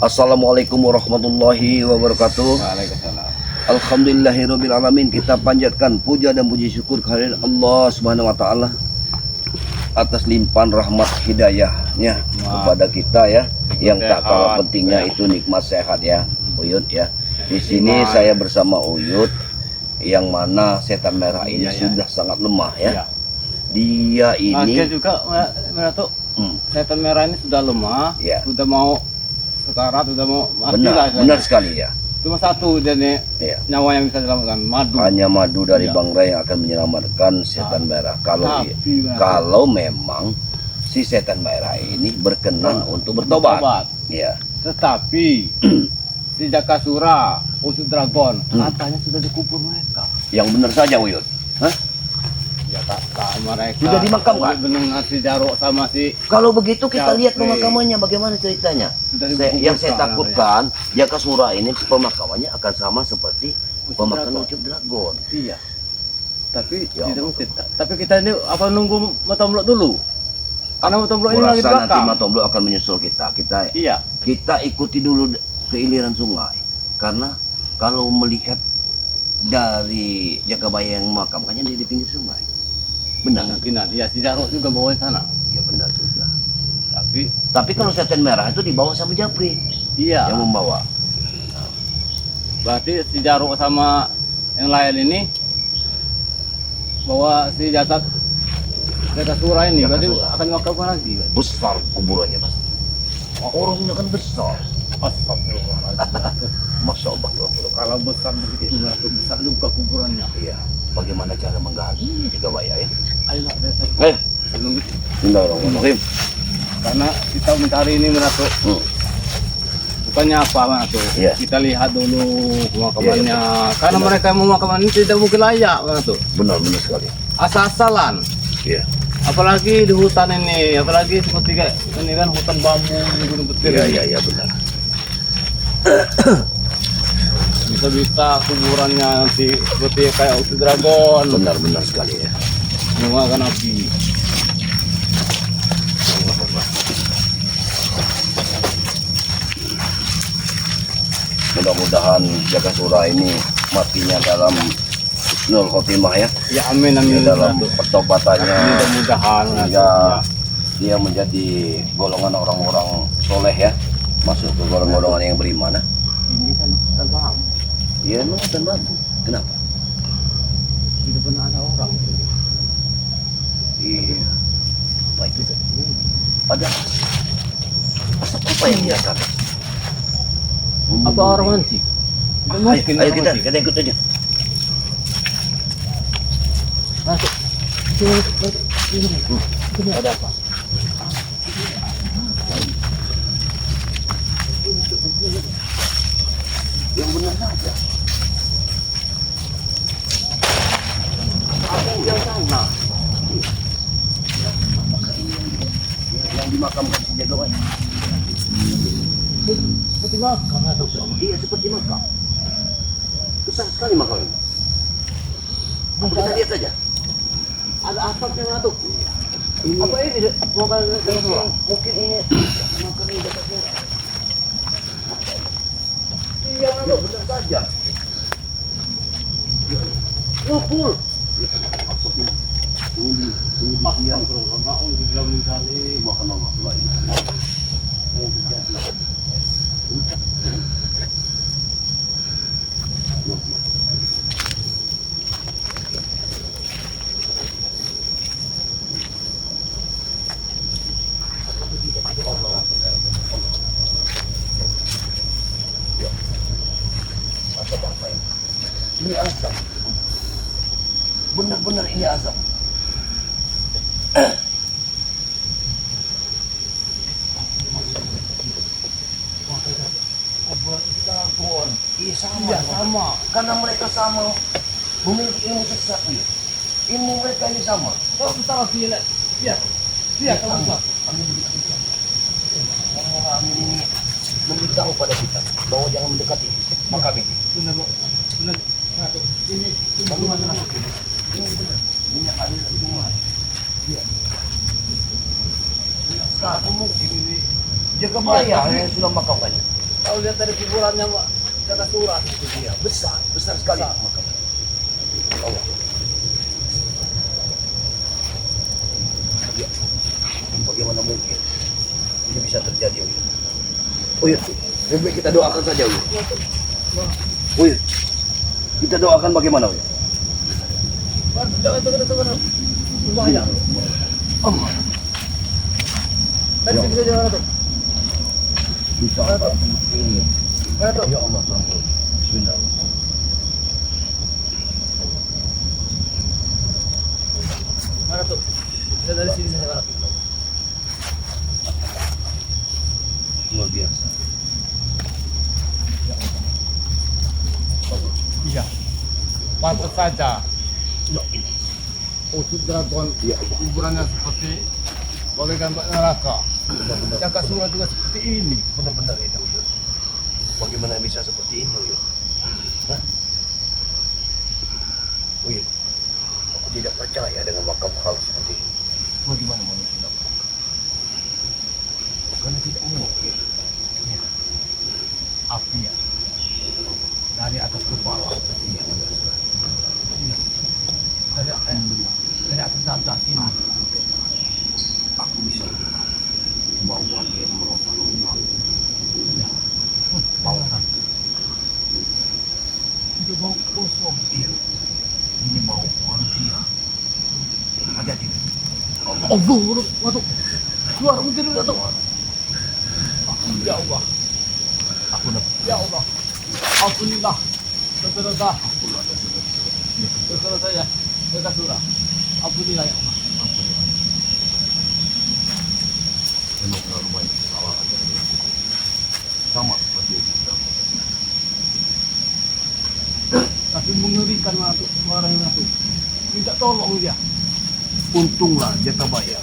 Assalamualaikum warahmatullahi wabarakatuh. Waalaikumsalam. Alhamdulillahirabbil alamin. Kita panjatkan puja dan puji syukur kehadirat Allah Subhanahu wa taala atas limpahan rahmat hidayahnya kepada kita ya, yang tak kalah pentingnya itu nikmat sehat ya, Uyut ya. Di sini saya bersama Uyut yang mana setan merah ini sudah sangat lemah ya. Dia ini juga Datuk. Setan merah ini sudah lemah, sudah mau sekarat, sudah mau mati lah. Benar sekali ya. Cuma satu jadi nyawa yang bisa diselamatkan, madu. Hanya madu dari Bangrai yang akan menyelamatkan setan merah. Kalau memang si setan merah ini berkenan untuk bertobat. Ya. Tetapi di Jakasura, Usus Dragon, katanya sudah dikubur mereka. Yang benar saja, Uyut. Hah? Ya tak mereka. Sudah dimakamkan? Dengan si Jaruk sama si. Kalau begitu kita lihat pemakamannya bagaimana ceritanya. Yang saya takutkan Jakasura ini pemakamannya akan sama seperti pemakaman Usus Dragon. Iya. Tapi tidak mungkin. Tapi kita ini apa nunggu Matomblok dulu? Karena Matomblok ini lagi belakang. Nanti Matomblok akan menyusul kita. Kita ikuti dulu keiliran sungai. Karena kalau melihat dari Jakabaya yang memakamkannya dia di pinggir sungai. Benar. Mungkinan. Ya si Jaruk juga bawa di sana. Ya benar juga. Tapi kalau setan merah itu dibawa sama Japri. Iya. Yang membawa. Berarti si Jaruk sama yang lain ini bawa si jasad Jakasura ini, berarti akan dimakamkan lagi. Besar kuburannya pasti. Orangnya kan besar. Astagfirullahaladzim. Masya Allah. Kalau besar begitu, besar juga kuburannya. Iya. Bagaimana cara menggali Jakabaya ya? Ayolah, Bismillahirrahmanirrahim. Karena kita mencari ini Datuk. Bukannya apa Datuk? Kita lihat dulu pemakamannya. Karena mereka memakaman ini tidak mungkin layak Datuk. Benar sekali. Asal-asalan. Iya. Apalagi di hutan ini, apalagi seperti ini kan hutan bambu di Gunung Petir. Iya benar. Bisa-bisa kuburannya nanti seperti kayak Usus Dragon. Benar sekali ya. Menggunakan api. Mudah-mudahan Jakasura ini matinya dalam nul khotimah ya. Ya amin dalam pertobatannya. Mudah-mudahan sehingga dia menjadi golongan orang-orang soleh ya. Masuk ke golongan yang beriman. Ini kan hutan bambu. Iya, memang hutan bambu. Kenapa? Tidak pernah ada orang. Iya. Apa itu? Ada asap apa yang dia akan? Apa orang mancing? Ayo kita ikut aja. Masuk. Sini ada apa? Yang benar saja. Apa yang sana? Yang dimakamkan si Jakabaya. Seperti makam Datuk. Iya, seperti makam. Besar sekali makam ini. Kita lihat saja. Ada asapnya Datuk. Ini Apa ini? mungkin ini makam ini Jakasura. Iya Datuk. Benar saja. Ngumpul. Asapnya. Ini asap. Benar-benar ini asap. Iya sama. Karena mereka sama memiliki ilmu sesuatu. Ilmu mereka ini sama. Oh, kita lagi lihat. Iya, kalau bisa. Orang ini memberitahu pada kita bahwa jangan mendekati makam ini. Benar. Ini Bagaimana masuk ini? Ini benar. Ini aliran sungai. Iya. Tak mungkin ini Jakabaya yang sudah makamkannya. Kau lihat dari kuburannya, Pak. Kata surat. Itu dia, besar sekali. Besar. Allah. Ya, bagaimana mungkin ini bisa terjadi? Oh iya, lebih baik kita doakan saja. Oh iya, kita doakan bagaimana? Jangan. Bahaya. Allah. Tadi bisa jalan tuh. Bisa. Ini. Mana tuh? Ya Allah, ampun. Bismillah. Mana tuh? Bisa dari sini saja. Luar biasa. Iya. Pantas saja. Wujud dragon kuburannya seperti bagaikan neraka. Jaka surat juga seperti ini. Benar-benar ini, Uyut. Bagaimana bisa seperti ini, Uyut? Hah? Uyut, aku tidak percaya dengan makam hal seperti ini. Bagaimana manusia tidak percaya? Karena tidak mungkin. Ya. Api ya. Dari atas ke bawah. Iya, benar sekali. Iya. Dari atas ke atas ini. Aku bisa bau bagian merokok. Ya. Bau kan? Itu bau kosong. Iya. Ini bau manusia. Hati-hati. Allah, waduh. Keluar mungkin udah tuh. Ya Allah. Aku dapat. Ya Allah. Alhamdulillah. Saudara. Saudara saya. Saya surah. Alhamdulillah ya Allah. Memang terlalu banyak kesalahan yang dilakukan. Sama seperti yang kita lakukan. Tapi mengerikan lah tuh orang itu. Minta tolong dia. Untunglah Jatabaya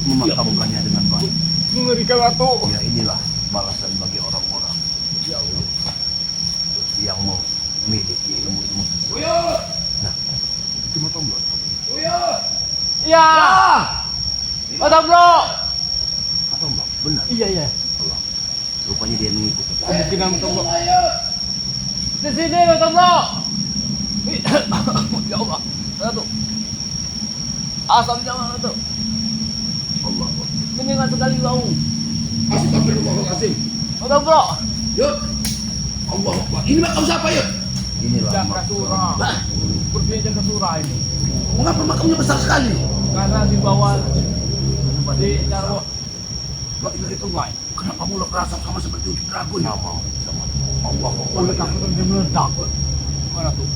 memakamkannya dengan baik. Mengerikan lah tuh. Ya inilah balasan bagi orang-orang Ya Allah. yang memiliki ilmu-ilmu sesuatu. Nah, itu mau tombol. Ya. Ada bro. Atau enggak? Benar. Iya iya. Allah. Rupanya dia mengikuti. Kemungkinan betul bro. Di sini betul bro. Ya Allah. Ada tuh. Asam jangan tuh. Allah. Menyengat sekali bau. Astagfirullahaladzim. Betul bro. Yuk. Allah Akbar. Ini makam siapa yuk? Inilah Jaka surah. Berpindah Jaka surah ini. Mengapa makamnya besar sekali? Karena di bawah di taruh di sungai. Kenapa mulai kerasa sama seperti wujud dragon? Sama. Allah Akbar. Oleh takut dia meledak. Mana tuh?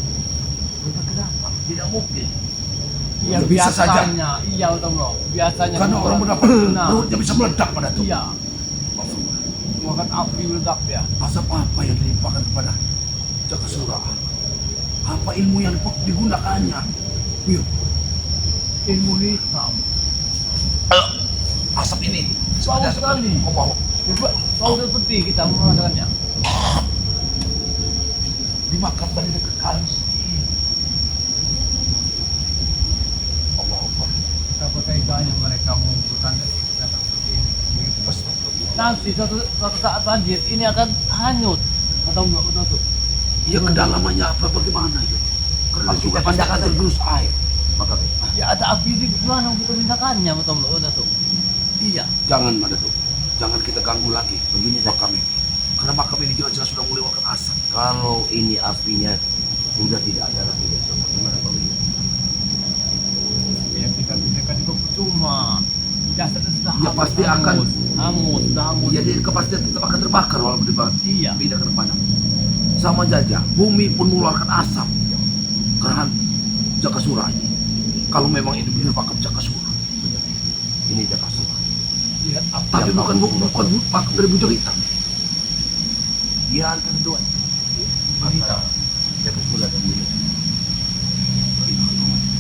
Kenapa? Tidak mungkin. Iya Ya, bisa saja. biasanya. Iya betul bro. Biasanya. Karena orang mendapat Nah, perutnya bisa meledak pada itu. iya. Makan api meledak ya. Asap apa yang dilimpahkan kepada Jakasura? Apa ilmu yang digunakannya? Yuk, Ilmu hitam. asap ini Bau sekali. bau. Bau seperti kita merasakannya. Dimakamkan di dekat kali seperti ini. Allah Akbar. Betapa teganya mereka mengumpulkan data seperti ini. Astagfirullah. Nanti suatu saat banjir ini akan hanyut. Atau enggak betul tuh? Ya kedalamannya apa bagaimana ya? Karena juga pasti akan tergerus air. Maka Ya ada api di mana kita mintakannya betul betul tuh. Iya. jangan ada tuh. Jangan kita ganggu lagi begini makam ini. Karena makam ini jelas-jelas sudah mengeluarkan asap. Kalau ini apinya sudah tidak ada lagi besok, bagaimana Pak Wiyah? Ya kita pindakan itu percuma. Jasadnya sudah Ya, pasti akan hangus, sudah hangus. Jadi kepastian tetap akan terbakar walaupun Iya. pindah ke depan. Sama saja, bumi pun mengeluarkan asap. Karena Jakasura ini. Kalau memang ini benar makam Jakasura. Ini Jakasura. Lihat apa Tapi yang bukan makam dari bujang hitam. Dia antara dua. Antara Jakasura dan bujang.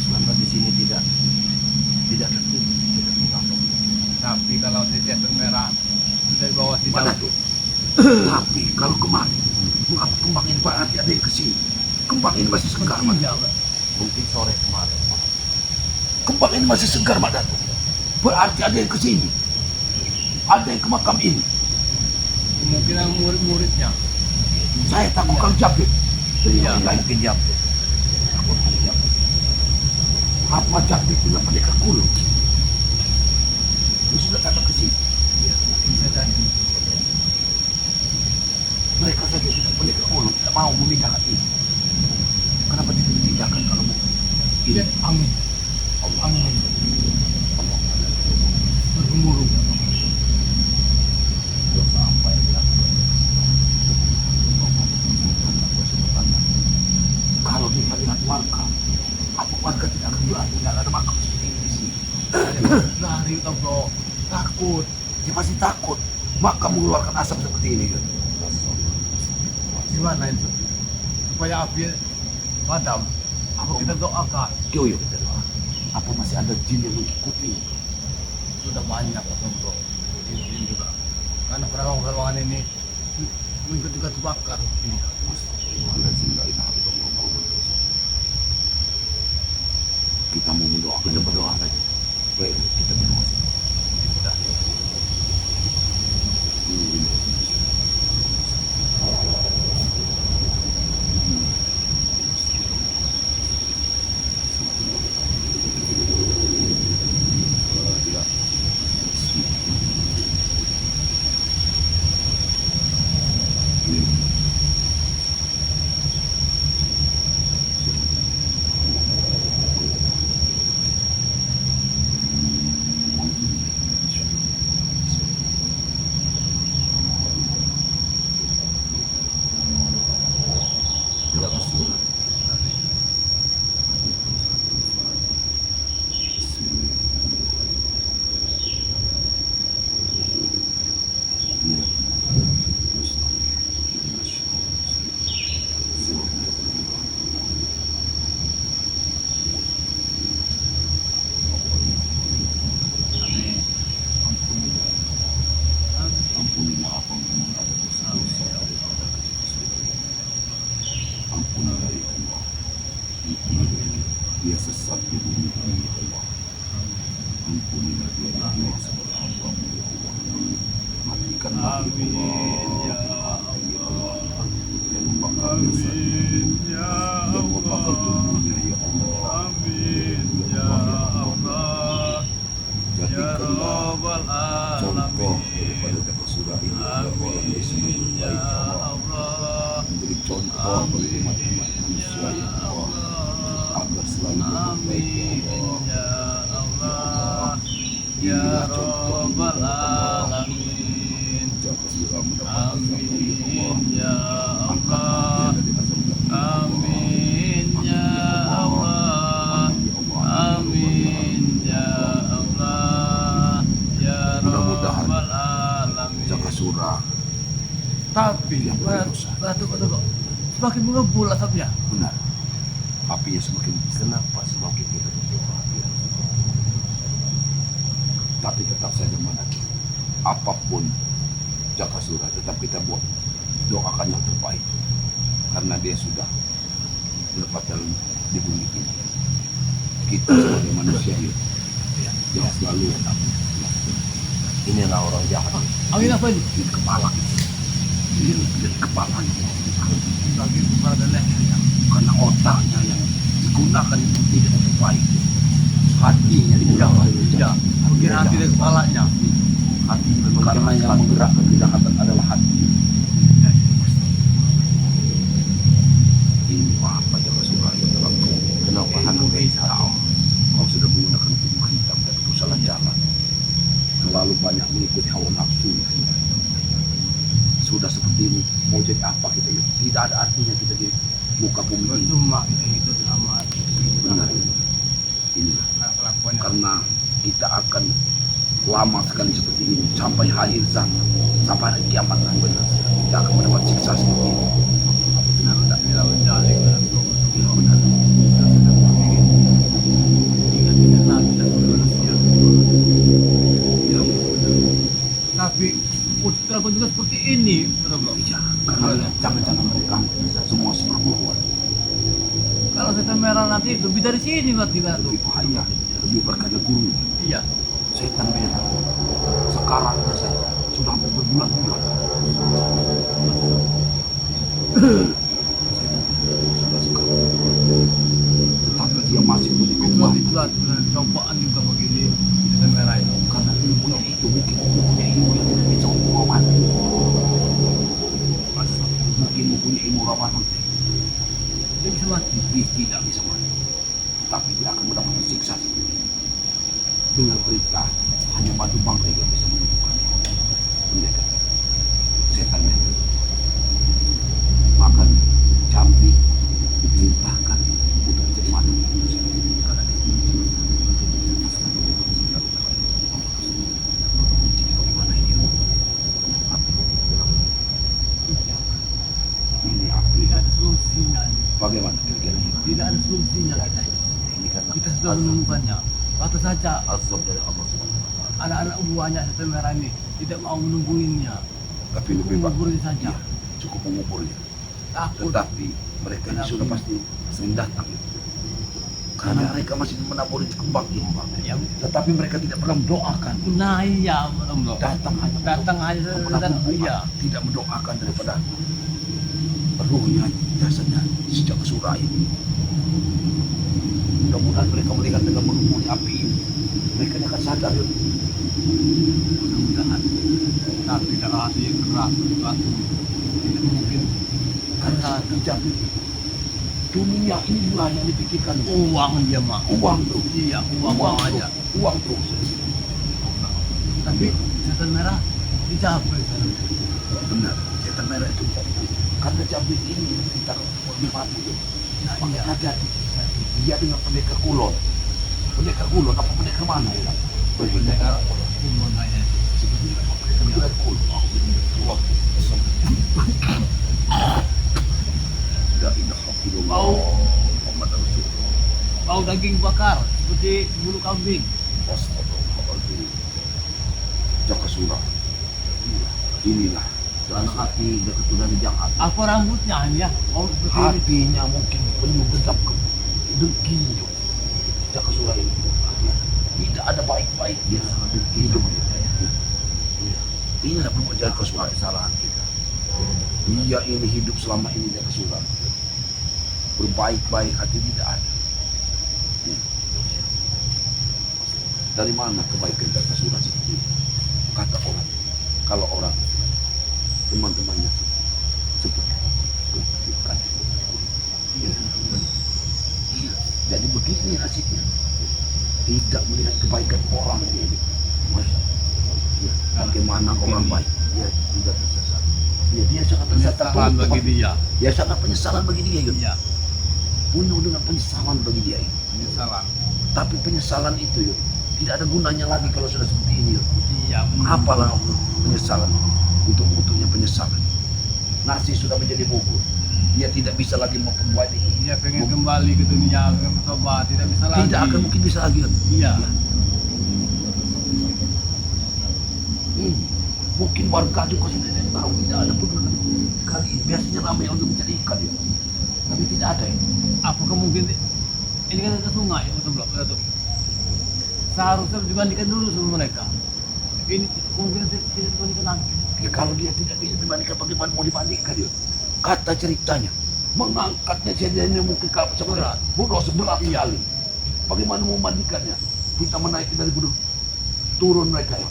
Selama di sini tidak tertutup, tidak tertutup. Tapi kalau di jatuh merah dari bawah di Mana dalam tuh? Tapi kalau kemarin, mengapa kembang ini berarti ada yang kesini? Kembang ini masih segar, Pak. iya, Pak. Mungkin sore kemarin, Pak. Kembang ini masih segar, Pak Datuk. Berarti ada yang kesini. Ada yang ke makam ini. kemungkinan murid-muridnya. Saya takut kalau Jabir. Iya. Mungkin Jabir. Takut kalau Jabir. Apa Jabir punya pendekar kulo? Lu sudah datang ke sini. Iya, mungkin saja. Mereka saja sudah pendekar kulo, tidak mau memindahkan ini. Kenapa tidak dipindahkan kalau mau? Ini Amin. Allah. Amin. Allah. Bergemuruh. Dosa apa yang dilakukan? Kalau kita lihat warga, apa warga tidak akan berani, tidak ada makam seperti ini di sini. Lari bro, takut. Dia pasti takut. Makam mengeluarkan asap seperti ini kan. Gimana itu? Supaya api padam. Apa kita doakan? Yuk kita doa. Apa masih ada jin yang mengikuti? Sudah banyak bro. Jin juga. Karena perawang-perawangan ini minggu juga terbakar. Kita mau mendoakan, kita berdoa saja. Baik, kita berdoa. Kita. Ampunilah apa yang ada dosa-dosa daripada kesusahan. Ampunilah ya Allah. Ampunilah dia sesat di bumi ini ya Allah. Ampunilah dia Allah sebagai hamba-Mu ya Allah. Matikanlah ya Allah. Ya Allah. Dan membakar jasad-Nya. Dan membakar tubuhnya ya Allah. Ya Allah. Jadikanlah contoh daripada Jakasura ini orang Islam yang baik ya Allah. Menjadi contoh bagi umat-umat manusia ya Allah, agar selalu berbuat baik ya Allah. Inilah contoh untuk Allah. Jakasura mendapatkan rahmat ya Allah. Angkatlah dia dari azab neraka. Amin ya Allah. Amin ya Allah. Ya Mudah-mudahan Rabbal Alamin. Jakasura Tapi yang berdosa. Ratu, semakin mengebul asapnya. Benar. Apinya semakin kenapa semakin kita berdoa ya. Tapi tetap saja mana apapun Jakasura tetap kita buat doakan yang terbaik karena dia sudah mendapatkan di bumi ini. Kita sebagai manusia ya, yang selalu inilah orang jahat. Angin apa ini? Di kepala ini di kepala Lagi kepada lehernya. karena otaknya yang digunakan itu tidak untuk baik, hatinya digunakan Iya. Mungkin hati dari kepalanya. hati memang karena yang menggerakkan kejahatan adalah hati. Ini apa Jakasura yang telah kenapa hati kau sudah menggunakan tubuh hitam dan kau salah jalan, terlalu banyak mengikuti hawa nafsu. Sudah seperti ini mau jadi apa kita ya? Tidak ada artinya kita di muka bumi ini. Percuma kita hidup sama Benar. Inilah kelakuannya. karena kita akan lama sekali seperti ini sampai akhir zaman, sampai hari kiamat nanti benar kita akan mendapat siksa seperti ini. Benar tidak? Tidak menjadi Iya benar. ingat Nabi dan manusia. Ya, Tapi kelakuan juga seperti ini, betul belum? iya. Karena jangan mereka semua seperguruan Kalau setan merah nanti lebih dari sini berarti kan tuh. lebih bahaya, lebih berkata guru. Iya. Setan merah sekarang saja sudah hampir berbulan-bulan Tetapi dia masih punya Itulah kekuatan. itulah sebenarnya cobaan juga begini setan merah itu. Karena ilmunya itu mungkin mempunyai ilmu yang tidak bisa mengurangkan. Mungkin mempunyai ilmu rawanan. Dia bisa mati. Dia tidak bisa mati. Tetapi dia akan mendapat siksa. Dengan perintah hanya madu bangkai yang bisa menemukan mereka. Setan merah. Maka Jambi diperintahkan untuk menjadi madu. Bagaimana ini? Ini api. Tidak ada solusinya. Bagaimana kira-kira ini? Tidak ada solusinya kita. Ini karena Kita sudah menemukannya. Atau saja azab dari Allah Subhanahu wa taala. anak-anak buahnya setan merah ini tidak mau menungguinnya. Tapi lebih baik Menguburnya saja. cukup menguburnya. Takut. Tetapi mereka ini sudah pasti sering datang. Karena mereka masih menaburi kembang ini, Bang. Ya, Tetapi mereka tidak pernah mendoakan. nah iya, belum. Datang hanya Datang aja untuk dan menabur bunga. iya. Tidak mendoakan daripada ruhnya, jasanya sejak surah ini. Mudah-mudahan mereka melihat dengan mengumpuli api ini. Mereka akan sadar. Ya. Mudah-mudahan. Tapi kalau hati yang keras, batu tidak mungkin. Karena terjadi dunia ini juga yang dipikirkan Uang dia mah. uang tuh, Iya, uang aja. uang terus. Tapi setan merah dicapai sana. Benar, setan merah itu karena Jabir ini kita lebih mati tuh. Nah, iya. Maka ada dia dengan pendekar kulon. Pendekar kulon apa pendekar mana ya? Pendekar Umum aja. pendekar kulon. Wah, la ilaha illallah Muhammad Rasulullah. Bau daging bakar seperti bulu kambing. Astagfirullahaladzim. Jaka surah. Inilah karena hati dan keturunan jahat. Apa rambutnya hanya? Oh, seperti ini. Hatinya mungkin penuh dendam dengki. Jaka surah ini tidak ada baik-baiknya hidup. Inilah perbuatan kesalahan kesalahan kita. Dia ini hidup selama ini Jaka surah. Berbaik-baik hati tidak ada. Dari mana kebaikan Jaka surah seperti itu? Kata orang, kalau orang teman-temannya seperti iya. Jadi begini nasibnya, tidak melihat kebaikan orang ini. Ya, bagaimana orang baik dia tidak tersesat. Ya, dia sangat tersesat. Penyesalan bagi dia. Ya sangat penyesalan bagi dia. Yud. Iya, Penuh dengan penyesalan bagi dia. Yud. penyesalan. Tapi penyesalan itu Yud, tidak ada gunanya lagi kalau sudah seperti ini. Yud. Iya, Apalah penyesalan untuknya penyesalan. Nasi sudah menjadi bubur. Dia tidak bisa lagi memperbaiki. dia pengen kembali ke dunia, pengen mencoba, tidak bisa lagi. Tidak akan mungkin bisa lagi. Iya. Hmm. Mungkin warga juga sudah tidak tahu, tidak ada pun kali ini. Biasanya ramai untuk mencari ikan ya. Tapi tidak ada ya. Apakah mungkin ini kan ada sungai atau belum? Tuh. Seharusnya dibandingkan dulu sama mereka. Ini kemungkinan tidak dibandingkan lagi. Ya, kalau dia tidak bisa dibandingkan, bagaimana mau dibandingkan dia? Kata ceritanya, mengangkatnya jadinya mungkin kalau seberat, bodoh seberat sekali. Bagaimana mau membandingkannya? Kita menaiki dari gunung, turun mereka ya.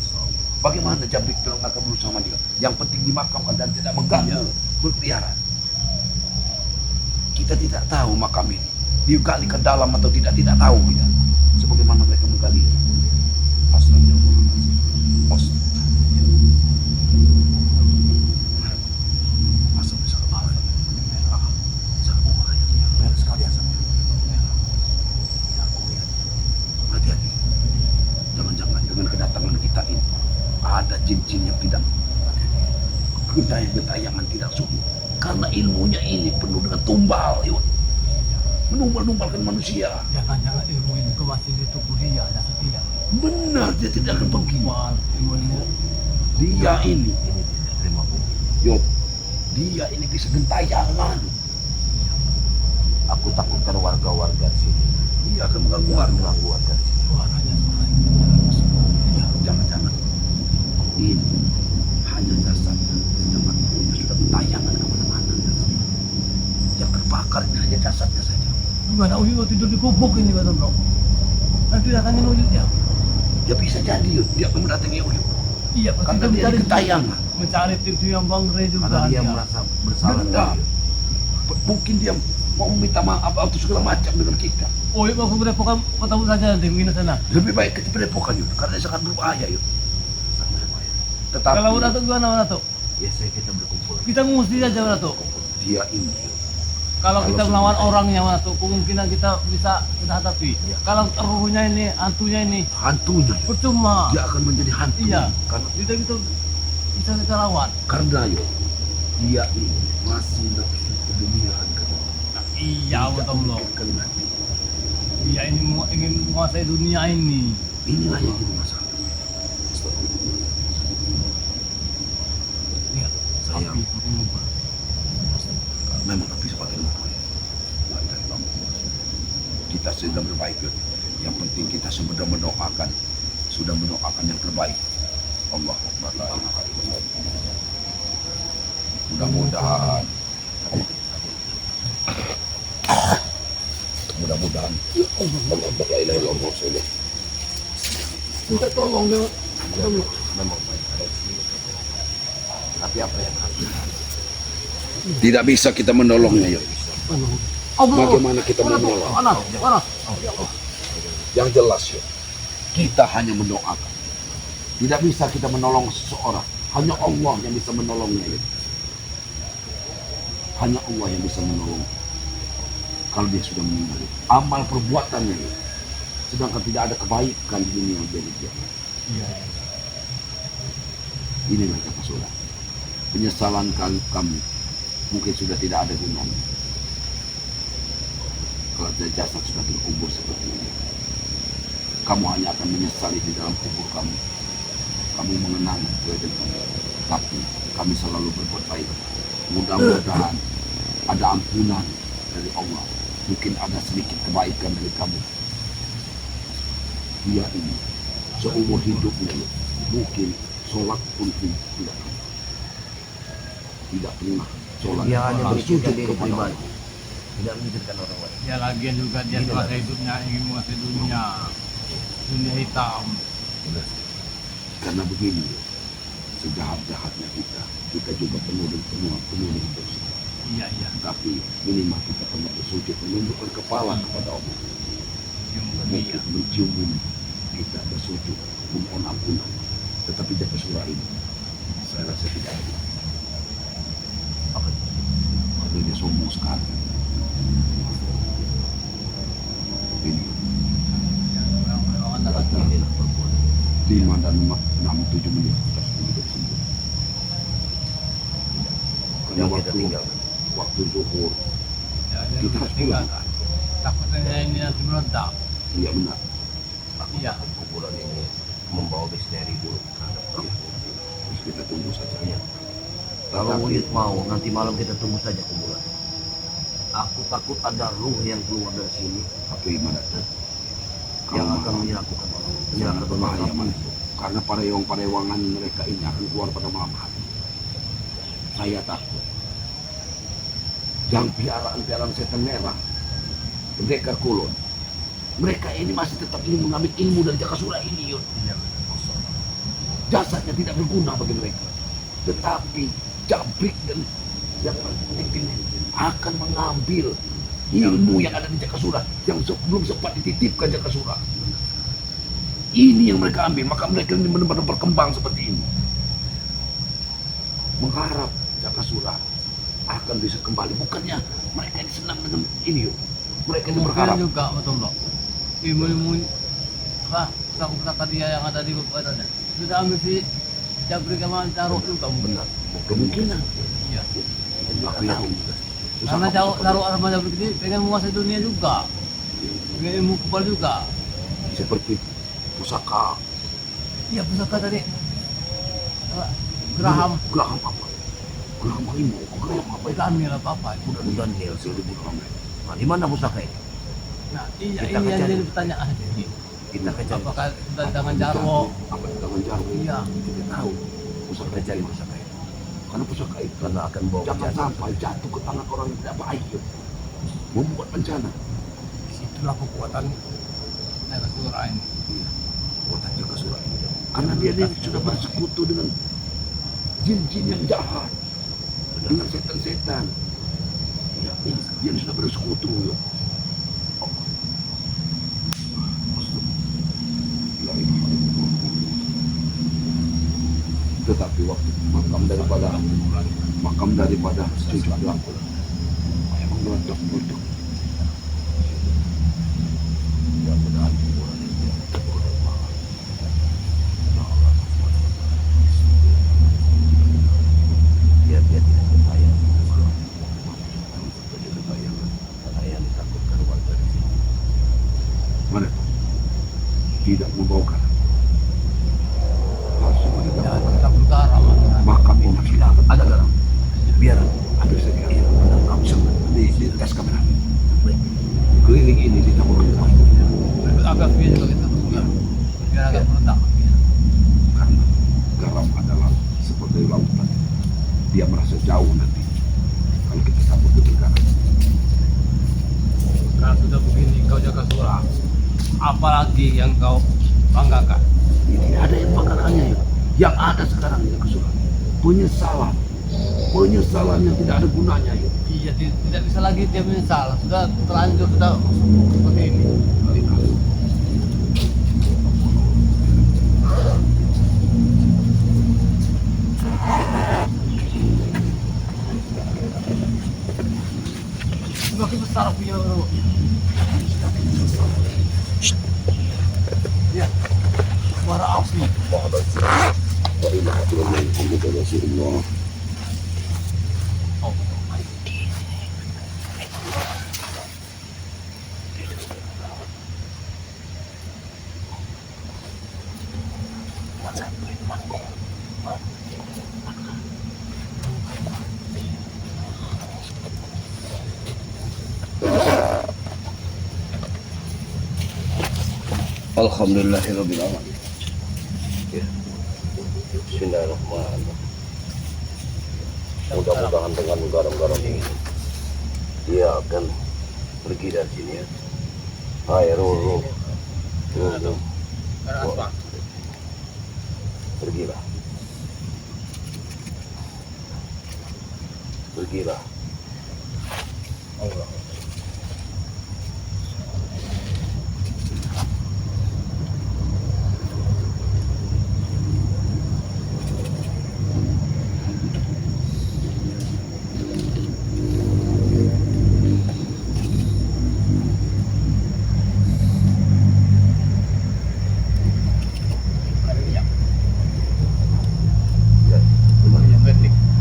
Bagaimana Jabrik tolong akan berusaha dia? Yang penting dimakamkan dan tidak mengganggu berkeliaran. Kita tidak tahu makam ini digali ke dalam atau tidak tahu kita. Sebagaimana mereka menggali. Astagfirullahaladzim. Asap bisa ke bawah. Sapu ayatnya. Merah sekali asapnya. Hati-hati. Jangan-jangan dengan kedatangan kita ini ada jin-jin yang tidak gentayangan tidak subuh. Karena ilmunya ini penuh dengan tumbal, yuk. Menumbal-numbalkan manusia. Jangan-jangan ilmu ini ke masih di tubuh dia, ada setia. Benar, dia tidak akan pergi. Ilmu Dia ini tidak terima bukti. Yuk, dia ini bisa gentayangan. Aku takutkan warga-warga sini. Dia akan mengganggu warga sini. suaranya. Ya, jangan-jangan ini hanya jasad sedang mau tidur di gubuk ini Pak Tondo. Nanti datangin Uyut ya. Ya bisa jadi yuk, dia akan mendatangi Uyut. Iya, pasti Karena dia dia mencari ketayangan. mencari tim yang Bang Re juga. Karena dia dia. merasa bersalah Benar. dengan Uyut. Mungkin dia mau minta maaf atau segala macam dengan kita. Uyut mau ke Padepokan ketemu saja nanti mungkin sana. Lebih baik kita padepokan yuk, karena dia sangat berbahaya yuk. Sangat berbahaya. Tetapi Kalau Datuk gimana Datuk? Biasanya kita berkumpul. Kita mesti saja Datuk. dia ini yuk. Kalau kita Kalau melawan sebenarnya- orangnya Datuk, kemungkinan kita bisa kita hadapi. Iya. Kalau ruhnya ini, hantunya ini, Hantunya yuk. percuma. Dia akan menjadi hantu. Iya. Karena Kita gitu bisa kita lawan. yuk, dia ini masih nafsu keduniaan kan. Iya betul loh. Pikirkan mati. Iya ini ingin menguasai dunia ini. Inilah yang jadi masalah. Iya. Sayang. Api. Memang api seperti itu. Kita sudah berbaik yuk. Yang penting kita sudah mendoakan yang terbaik. Allah Akbar. La ilaha illallah. Mudah-mudahan Allah la ilaha illallah sudah. Minta tolong ya. Memang baik. Tapi apa yang harus Tidak bisa kita menolongnya yuk. Bagaimana kita menolong? Mana? Yang jelas yuk, kita hanya mendoakan. Tidak bisa kita menolong seseorang. Hanya Allah yang bisa menolongnya yuk. Hanya Allah yang bisa menolong. Kalau dia sudah meninggal, amal perbuatannya yuk. Sedangkan tidak ada kebaikan di dunia dari dia. Iya. Inilah kata surah. Penyesalan kami mungkin sudah tidak ada gunanya. Kalau jasad sudah terkubur seperti ini, kamu hanya akan menyesali di dalam kubur kamu. Kamu mengenang kejadian kamu, tapi kami selalu berbuat baik. Mudah-mudahan ada ampunan dari Allah. Mungkin ada sedikit kebaikan dari kamu. Dia ini seumur hidupnya mungkin sholat pun tidak pernah sholat. Dia hanya Bersujud memikirkan diri kepada pribadi, Allah. tidak memikirkan orang lain. Ya lagian juga dia Gini menguasai lah. hidupnya, ingin menguasai dunia hitam. Karena begini, sejahat-jahatnya kita juga penuh dengan dosa. Iya. Tapi minimal kita pernah bersujud menundukkan kepala kepada Allah. Mungkin mencium bumi, kita bersujud memohon ampunan. Tetapi jaka surah ini, saya rasa tidak ada. Karena dia sombong sekali. Ini Inilah perbuatan. 5 dan 6, 7 menit kita sudah hidup sembuh. Karena Yang kita tinggalkan. waktu zuhur, Ya, Kita harus pulang. Takutnya ini nanti meledak. iya benar. Iya. Kuburan ini membawa misteri buruk terhadap kamu. Terus kita tunggu saja. Iya. Kalau Tetapi- Uyut mau, nanti malam kita tunggu saja kuburan. Aku takut ada ruh yang keluar dari sini Apa gimana? yang Kalau akan malam, menyerangkan orang. sangat Menyerangkan berbahaya orang. Mas. Karena parewangan mereka ini akan keluar pada malam hari. Saya takut. Yang piaraan setan merah, pendekar kulon, mereka ini masih tetap ingin mengambil ilmu dari Jakasura ini, Yud. Iya. Jasadnya tidak berguna bagi mereka. Tetapi Jabrik dan yang akan mengambil ilmu yang ada di Jakasura yang belum sempat dititipkan Jakasura. Ini yang mereka ambil, maka mereka ini benar-benar berkembang seperti ini. Mengharap Jakasura akan bisa kembali. Bukannya mereka ini senang dengan ini, yuk. Mereka ini berharap. Mungkin juga betul loh. Ilmu-ilmu apa pusaka dia yang ada di badannya sudah ambil si Jabri sama Caruk juga mungkin. Benar. Kemungkinan. Iya. Aku yakin juga. Karena Caruk sama Jabri ini pengen menguasai dunia juga. Pengen ilmu kepala juga. Seperti pusaka Iya pusaka tadi. Geraham. Geraham apa? Geraham harimau. Geraham apa? Daniel apa-apa. Bukan Nil seribu orang. Nah, di mana pusaka ini? Nah, iya Kita ini yang cari. jadi pertanyaan. Kita akan cari. Apakah sudah di tangan Jarwo? Apa di tangan Jarwo? Iya. Kita tahu. Pusaka Kita cari itu. pusaka ini. Karena pusaka itu Karena akan bawa jangan bencana. sampai jatuh ke tangan orang yang tidak baik. Yud. Membuat bencana. itulah kekuatan Naga Sura ini. Kekuatan Naga Sura. Karena dia sudah bersekutu dengan jin-jin yang jahat, dengan setan-setan. Ya, dia sudah bersekutu. Ya. Tetapi waktu makam daripada cucu belakang memang meledak-meledak. Dia tidak berbayang. Dia berbayangan karena yang ditakutkan warga di sini. Mana? Tidak membawakan. Makam ini sudah ada garam. Biar ambil saja. Kamu sama di tas kamera. Keliling ini ditaburkan. Agak biasa kita bukan. Biar agak meledak. Karena garam adalah seperti lautan. Dia merasa jauh nanti kalau kita tabur betul garam. Kalau sudah begini kau jaga surah, apalagi yang kau banggakan? Ini ada yang banggakannya ya. Yang ada sekarang yang kesukaan penyesalan yang tidak ada gunanya ya. Iya, tidak bisa lagi dia menyesal. Sudah terlanjur, sudah seperti ini. Semakin besar punya bro. Ya, suara api. Wa ilaha illallah Muhammadur Rasulullah. Alhamdulillahirabbil alamin. Ya. Bismillahirrahmanirrahim. Mudah-mudahan dengan garam-garam ini dia akan pergi dari sini ya. Hai Roro. Pergilah. Pergilah. Allah.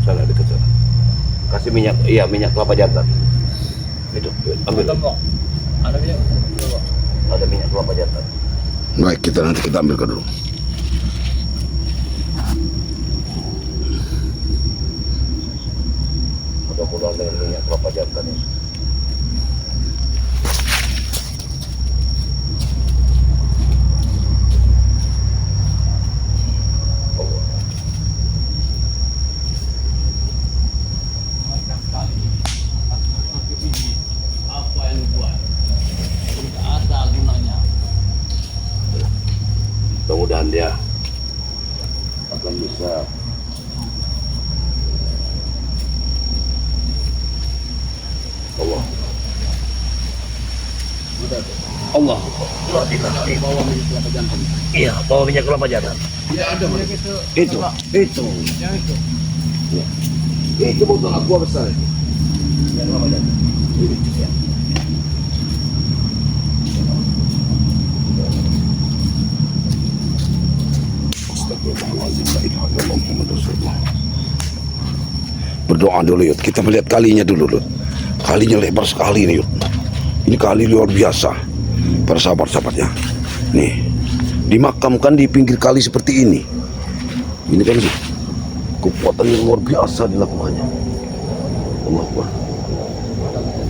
Sana dekat sana. Kasih minyak, iya minyak kelapa jantan. Itu ambil. Ada minyak. Ada minyak kelapa jantan. Baik, nanti kita ambilkan dulu. Mudah-mudahan dengan minyak kelapa jantan ini. Apa yang dibuat? Tidak ada gunanya. Mudah-mudahan dia akan bisa Allah. Allah. Bawa minyak kelapa jantan. Iya, bawa minyak kelapa jantan. Tidak ada minyak itu. Itu. Yang itu. Itu botol aqua besar. Minyak kelapa jantan. Ya. Astagfirullahaladzim, la ilaha illallah Muhammadur Rasulullah. Berdoa dulu Yud, kita melihat kalinya dulu Yud. Kalinya lebar sekali nih Yud. Ini kali luar biasa. Para sahabat-sahabatnya. Nih, dimakamkan di pinggir kali seperti ini. Ini kan kekuatan yang luar biasa dilakukannya. Allah Akbar.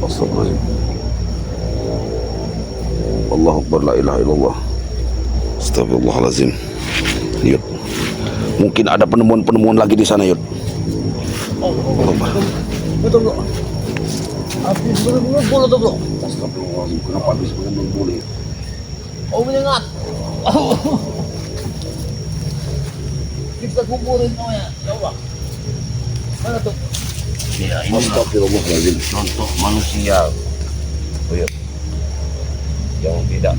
Astagfirullahaladzim. Allah Akbar, la ilaha illallah. Astagfirullahaladzim. Yud. Mungkin ada penemuan-penemuan lagi di sana Yud. Betul bro. Habis berbulu tuh bro. Astagfirullahaladzim, kenapa habis mengenai boleh? Oh menyengat. Kita kuburin namanya. Ya Allah. Mana tuh? Ya, ini Astagfirullahaladzim. contoh manusia. Oh, ya. Yang tidak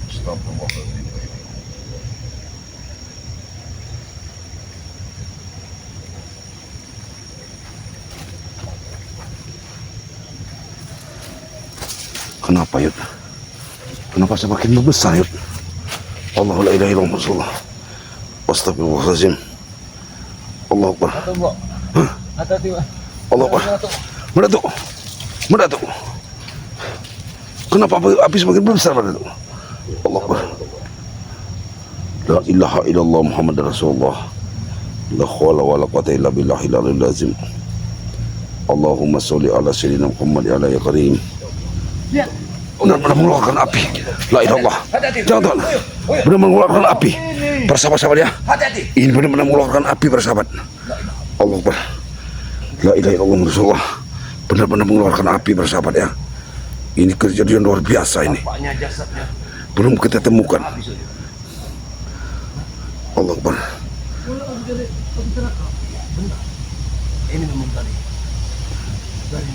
Astagfirullahaladzim. Kenapa Yud? Kenapa semakin membesar Yud? Allahu la ilaha illallah Rasulullah. Astagfirullahaladzim. Allah Akbar. Atau bro. Hati-hati bro. Allah Akbar. Mana tuh? Mana tuh? Kenapa api semakin besar pada itu? Allah Akbar. La ilaha illallah Muhammad Rasulullah. La khawla wa la quwata illa billahil aliyyil azim. Allahumma sholli ala sayyidina Muhammad ala ya karim. Benar-benar mengeluarkan api. La ilallah. Jangan Tuhan. Benar mengeluarkan api. Para sahabat-sahabat ya. Ini benar-benar mengeluarkan api para sahabat. Allah Akbar. La ilaha illallah Rasulullah. Benar-benar mengeluarkan api para sahabat ya. Ini kejadian luar biasa ini. Bapaknya jasadnya Belum kita temukan. habis aja. Allah Akbar. Ini memang tadi. Dari